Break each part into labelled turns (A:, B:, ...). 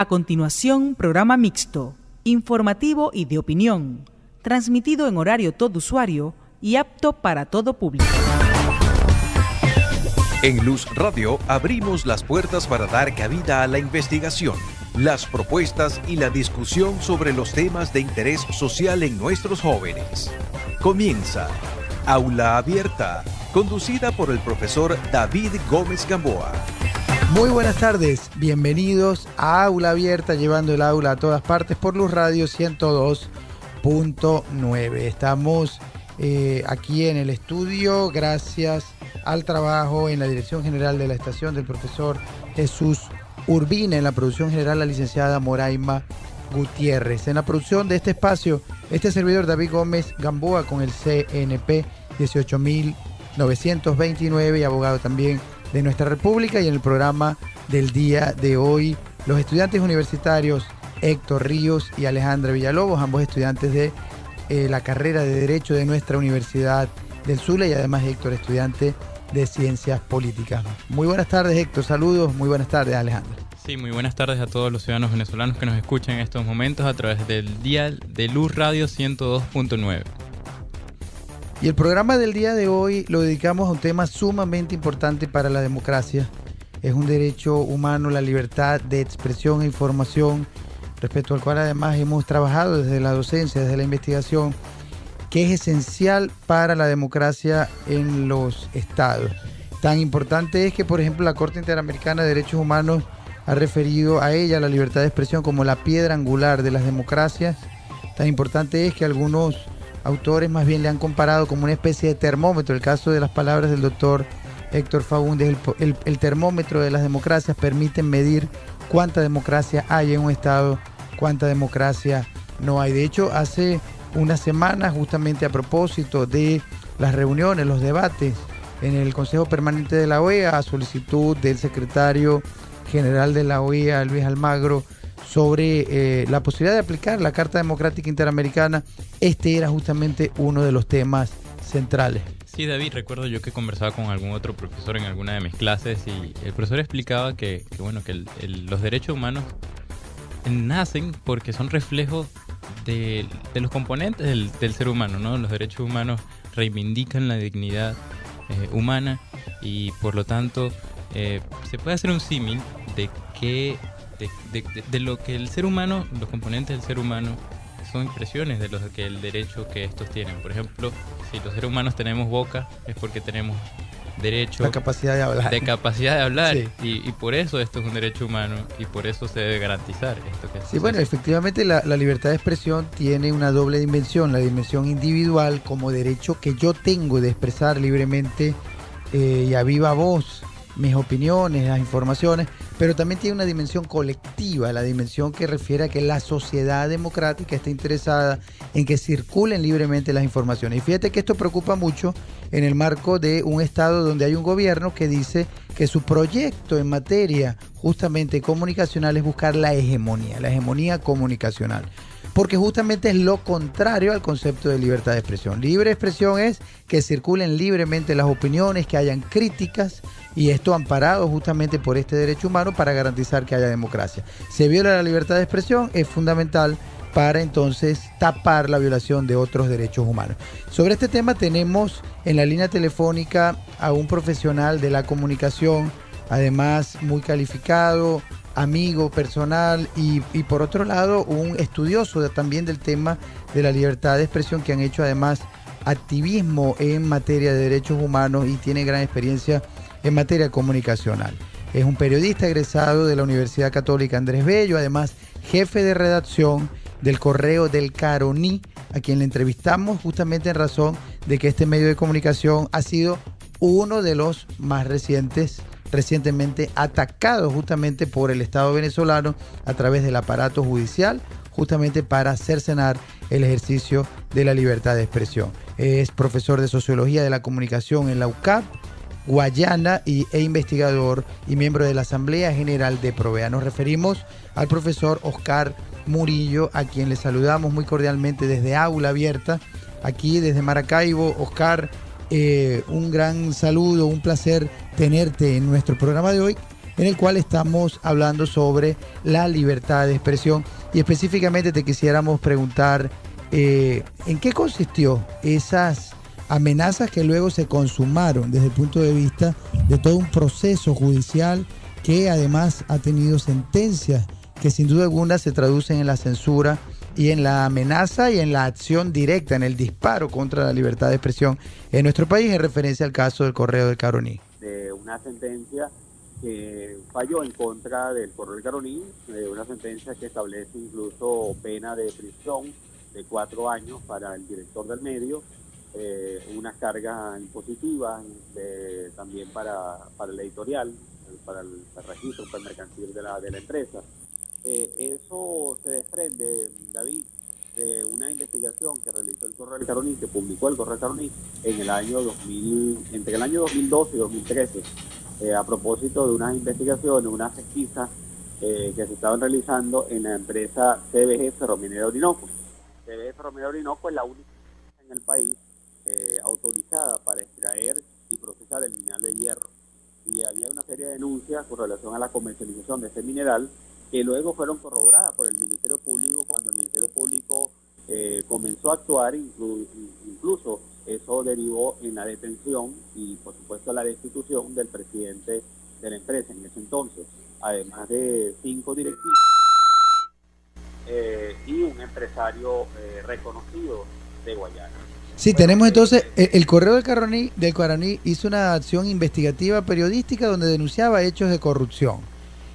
A: A continuación, programa mixto, informativo y de opinión, transmitido en horario todo usuario y apto para todo público.
B: En Luz Radio abrimos las puertas para dar cabida a la investigación, las propuestas y la discusión sobre los temas de interés social en nuestros jóvenes. Comienza Aula Abierta, conducida por el profesor David Gómez Gamboa.
C: Muy buenas tardes, bienvenidos a Aula Abierta, llevando el aula a todas partes por Luz Radio 102.9. Estamos aquí en el estudio gracias al trabajo en la dirección general de la estación del profesor Jesús Urbina, en la producción general la licenciada Moraima Gutiérrez. En la producción de este espacio, este servidor David Gómez Gamboa con el CNP 18929 y abogado también de nuestra República. Y en el programa del día de hoy, los estudiantes universitarios Héctor Ríos y Alejandra Villalobos, ambos estudiantes de la carrera de Derecho de nuestra Universidad del Zulia, y además Héctor, estudiante de Ciencias Políticas. Muy buenas tardes, Héctor, saludos. Muy buenas tardes, Alejandra.
D: Sí, muy buenas tardes a todos los ciudadanos venezolanos que nos escuchan en estos momentos a través del dial de Luz Radio 102.9.
C: Y el programa del día de hoy lo dedicamos a un tema sumamente importante para la democracia. Es un derecho humano, la libertad de expresión e información, respecto al cual además hemos trabajado desde la docencia, desde la investigación, que es esencial para la democracia en los estados. Tan importante es que, por ejemplo, la Corte Interamericana de Derechos Humanos ha referido a ella, la libertad de expresión, como la piedra angular de las democracias. Tan importante es que algunos autores más bien le han comparado como una especie de termómetro. El caso de las palabras del doctor Héctor Faúndez, el termómetro de las democracias, permiten medir cuánta democracia hay en un estado, cuánta democracia no hay. De hecho, hace unas semanas, justamente a propósito de las reuniones, los debates en el Consejo Permanente de la OEA, a solicitud del secretario general de la OEA, Luis Almagro, sobre la posibilidad de aplicar la Carta Democrática Interamericana, este era justamente uno de los temas centrales.
D: Sí, David, recuerdo yo que conversaba con algún otro profesor en alguna de mis clases y el profesor explicaba que los derechos humanos nacen porque son reflejos de los componentes del ser humano, ¿no? Los derechos humanos reivindican la dignidad humana y por lo tanto se puede hacer un símil de lo que el ser humano, los componentes del ser humano son expresiones de los que el derecho que estos tienen. Por ejemplo, si los seres humanos tenemos boca es porque tenemos derecho,
C: la capacidad de hablar.
D: Sí. Y por eso esto es un derecho humano y por eso se debe garantizar esto que
C: sí, bueno, efectivamente la libertad de expresión tiene una doble dimensión, la dimensión individual como derecho que yo tengo de expresar libremente y a viva voz mis opiniones, las informaciones, pero también tiene una dimensión colectiva, la dimensión que refiere a que la sociedad democrática está interesada en que circulen libremente las informaciones. Y fíjate que esto preocupa mucho en el marco de un estado donde hay un gobierno que dice que su proyecto en materia justamente comunicacional es buscar la hegemonía comunicacional. Porque justamente es lo contrario al concepto de libertad de expresión. Libre expresión es que circulen libremente las opiniones, que hayan críticas, y esto amparado justamente por este derecho humano para garantizar que haya democracia. Se viola la libertad de expresión, es fundamental para entonces tapar la violación de otros derechos humanos. Sobre este tema tenemos en la línea telefónica a un profesional de la comunicación, además muy calificado, amigo personal y por otro lado un estudioso también del tema de la libertad de expresión, que han hecho además activismo en materia de derechos humanos y tiene gran experiencia en materia comunicacional. Es un periodista egresado de la Universidad Católica Andrés Bello, además jefe de redacción del Correo del Caroní, a quien le entrevistamos justamente en razón de que este medio de comunicación ha sido uno de los más recientemente atacados justamente por el Estado venezolano a través del aparato judicial, justamente para cercenar el ejercicio de la libertad de expresión. Es profesor de Sociología de la Comunicación en la UCAP, Guayana, e investigador y miembro de la Asamblea General de Provea. Nos referimos al profesor Oscar Murillo, a quien le saludamos muy cordialmente desde Aula Abierta, aquí desde Maracaibo. Oscar, un gran saludo, un placer tenerte en nuestro programa de hoy, en el cual estamos hablando sobre la libertad de expresión y específicamente te quisiéramos preguntar ¿en qué consistió esas amenazas que luego se consumaron desde el punto de vista de todo un proceso judicial que además ha tenido sentencias que sin duda alguna se traducen en la censura y en la amenaza y en la acción directa, en el disparo contra la libertad de expresión en nuestro país, en referencia al caso del Correo del Caroní?
E: De una sentencia que falló en contra del Correo del Caroní, una sentencia que establece incluso pena de prisión de 4 años para el director del medio, unas cargas impositivas también para el editorial, para el registro mercantil de la empresa. Eso se desprende, David, de una investigación que realizó el Correo del Caroní, que publicó el Correo del Caroní en el año 2000, entre el año 2012 y 2013, a propósito de unas investigaciones, unas pesquisas que se estaban realizando en la empresa CBG Ferrominera Orinoco. CBG Ferrominera Orinoco es la única en el país autorizada para extraer y procesar el mineral de hierro. Y había una serie de denuncias con relación a la comercialización de este mineral que luego fueron corroboradas por el Ministerio Público cuando el Ministerio Público comenzó a actuar, incluso eso derivó en la detención y por supuesto la destitución del presidente de la empresa en ese entonces, además de 5 directivos y un empresario reconocido de Guayana.
C: Sí, bueno, tenemos entonces, el Correo del Caroní hizo una acción investigativa periodística donde denunciaba hechos de corrupción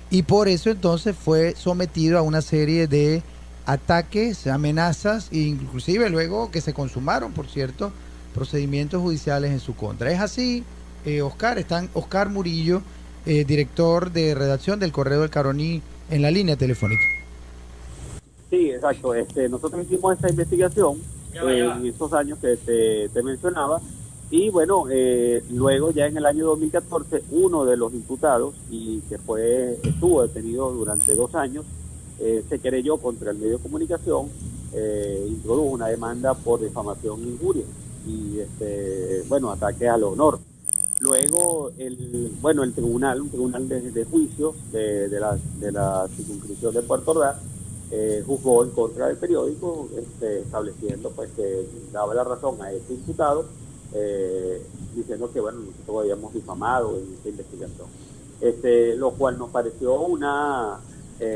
C: y por eso entonces fue sometido a una serie de ataques, amenazas e inclusive luego que se consumaron, por cierto, procedimientos judiciales en su contra. ¿Es así, Oscar? Están Oscar Murillo, director de redacción del Correo del Caroní, en la línea telefónica.
E: Sí, exacto. Nosotros hicimos esta investigación en estos años que te mencionaba y bueno, luego ya en el año 2014 uno de los imputados y que estuvo detenido durante 2 años se querelló contra el medio de comunicación, introdujo una demanda por difamación e injuria y ataque al honor. Luego un tribunal de juicio de la circunscripción de Puerto Ordaz juzgó en contra del periódico, estableciendo pues que daba la razón a este imputado, diciendo que nosotros habíamos difamado en esta investigación, lo cual nos pareció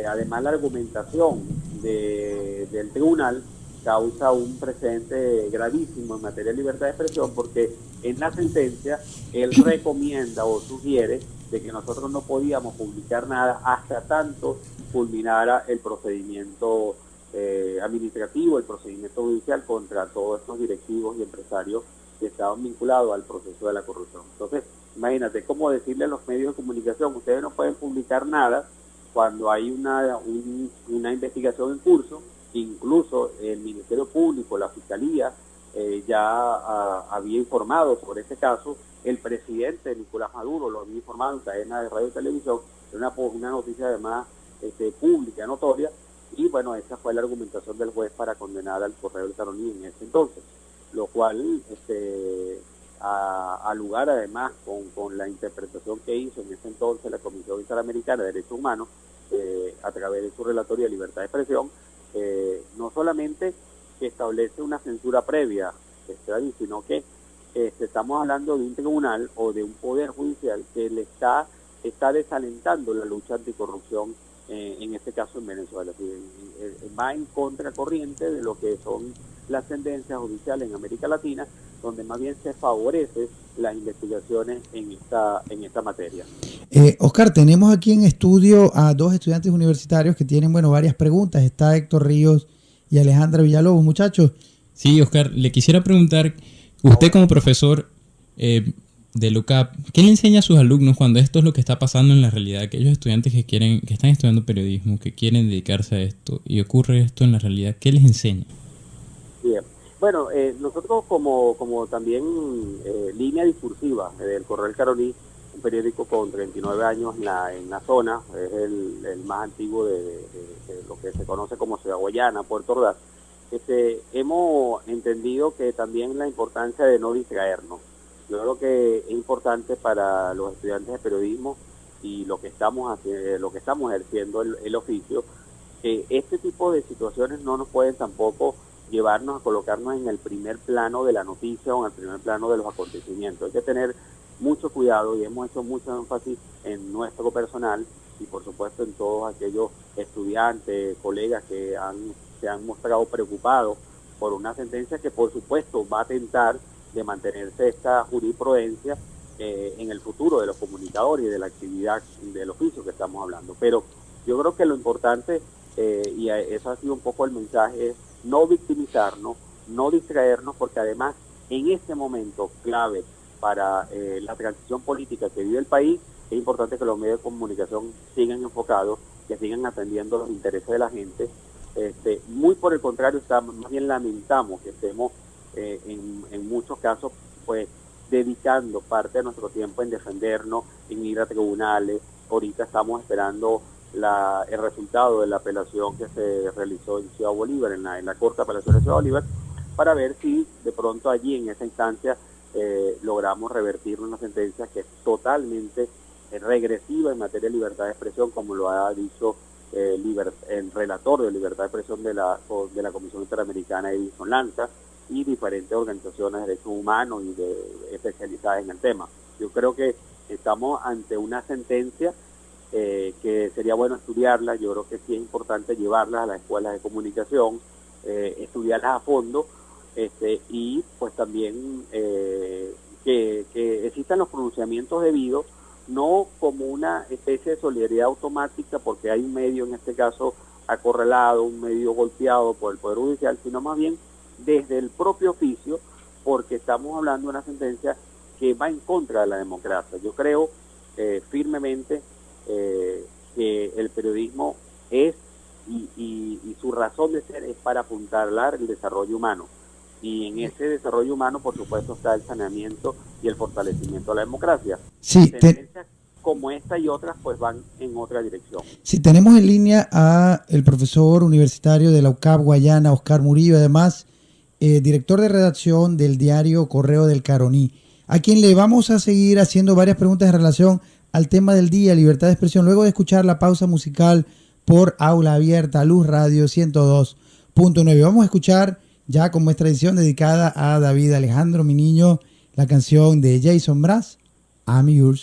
E: además la argumentación del tribunal causa un precedente gravísimo en materia de libertad de expresión, porque en la sentencia él recomienda o sugiere de que nosotros no podíamos publicar nada hasta tanto culminara el procedimiento administrativo, el procedimiento judicial contra todos estos directivos y empresarios que estaban vinculados al proceso de la corrupción. Entonces, imagínate cómo decirle a los medios de comunicación, ustedes no pueden publicar nada cuando hay una investigación en curso. Incluso el Ministerio Público, la Fiscalía, ya había informado sobre este caso. El presidente Nicolás Maduro lo había informado en cadena de radio y televisión, una noticia además pública, notoria, y bueno, esa fue la argumentación del juez para condenar al Correo del Caroní en ese entonces, lo cual a lugar además con la interpretación que hizo en ese entonces la Comisión Interamericana de Derechos Humanos a través de su relatoría de libertad de expresión, no solamente que establece una censura previa, sino que estamos hablando de un tribunal o de un poder judicial que le está desalentando la lucha anticorrupción, en este caso en Venezuela. Va en contracorriente de lo que son las tendencias judiciales en América Latina, donde más bien se favorece las investigaciones en esta materia.
C: Oscar, tenemos aquí en estudio a 2 estudiantes universitarios que tienen varias preguntas. Está Héctor Ríos y Alejandra Villalobos. Muchachos.
D: Sí, Oscar, le quisiera preguntar, usted como profesor de LUCAP, ¿qué le enseña a sus alumnos cuando esto es lo que está pasando en la realidad? Aquellos estudiantes que están estudiando periodismo, que quieren dedicarse a esto y ocurre esto en la realidad, ¿qué les enseña?
E: Bien. Bueno, nosotros como también línea discursiva del Correo del Caroní, un periódico con 39 años en la zona, es el más antiguo de lo que se conoce como Ciudad Guayana, Puerto Ordaz, hemos entendido que también la importancia de no distraernos. Yo creo que es importante para los estudiantes de periodismo, y lo que estamos ejerciendo el oficio, este tipo de situaciones no nos pueden tampoco llevarnos a colocarnos en el primer plano de la noticia o en el primer plano de los acontecimientos. Hay que tener mucho cuidado y hemos hecho mucho énfasis en nuestro personal y por supuesto en todos aquellos estudiantes, colegas que se han mostrado preocupados por una sentencia que por supuesto va a tentar de mantenerse esta jurisprudencia en el futuro de los comunicadores y de la actividad del oficio que estamos hablando. Pero yo creo que lo importante, y eso ha sido un poco el mensaje, es no victimizarnos, no distraernos, porque además en este momento clave para la transición política que vive el país, es importante que los medios de comunicación sigan enfocados, que sigan atendiendo los intereses de la gente. Muy por el contrario, más bien lamentamos que estemos en muchos casos pues dedicando parte de nuestro tiempo en defendernos, en ir a tribunales. Ahorita estamos esperando el resultado de la apelación que se realizó en Ciudad Bolívar, en la Corte de Apelación de Ciudad Bolívar, para ver si de pronto allí en esa instancia logramos revertir una sentencia que es totalmente regresiva en materia de libertad de expresión, como lo ha dicho el relator de libertad de expresión de la Comisión Interamericana, Edison Lanza, y diferentes organizaciones de derechos humanos y especializadas en el tema. Yo creo que estamos ante una sentencia que sería bueno estudiarla. Yo creo que sí es importante llevarlas a las escuelas de comunicación, estudiarlas a fondo, y pues también que existan los pronunciamientos debidos, no como una especie de solidaridad automática porque hay un medio, en este caso acorralado, un medio golpeado por el Poder Judicial, sino más bien desde el propio oficio, porque estamos hablando de una sentencia que va en contra de la democracia. Yo creo firmemente que el periodismo es y su razón de ser es para apuntalar el desarrollo humano. Y en ese desarrollo humano, por supuesto, está el saneamiento y el fortalecimiento de la democracia.
C: Sí,
E: Sentencias como esta y otras pues van en otra dirección.
C: Sí, tenemos en línea a el profesor universitario de la UCAP Guayana, Oscar Murillo, además director de redacción del diario Correo del Caroní, a quien le vamos a seguir haciendo varias preguntas en relación al tema del día, libertad de expresión, luego de escuchar la pausa musical por Aula Abierta, Luz Radio 102.9. Vamos a escuchar, ya como es tradición, dedicada a David Alejandro, mi niño, la canción de Jason Mraz, I'm Yours.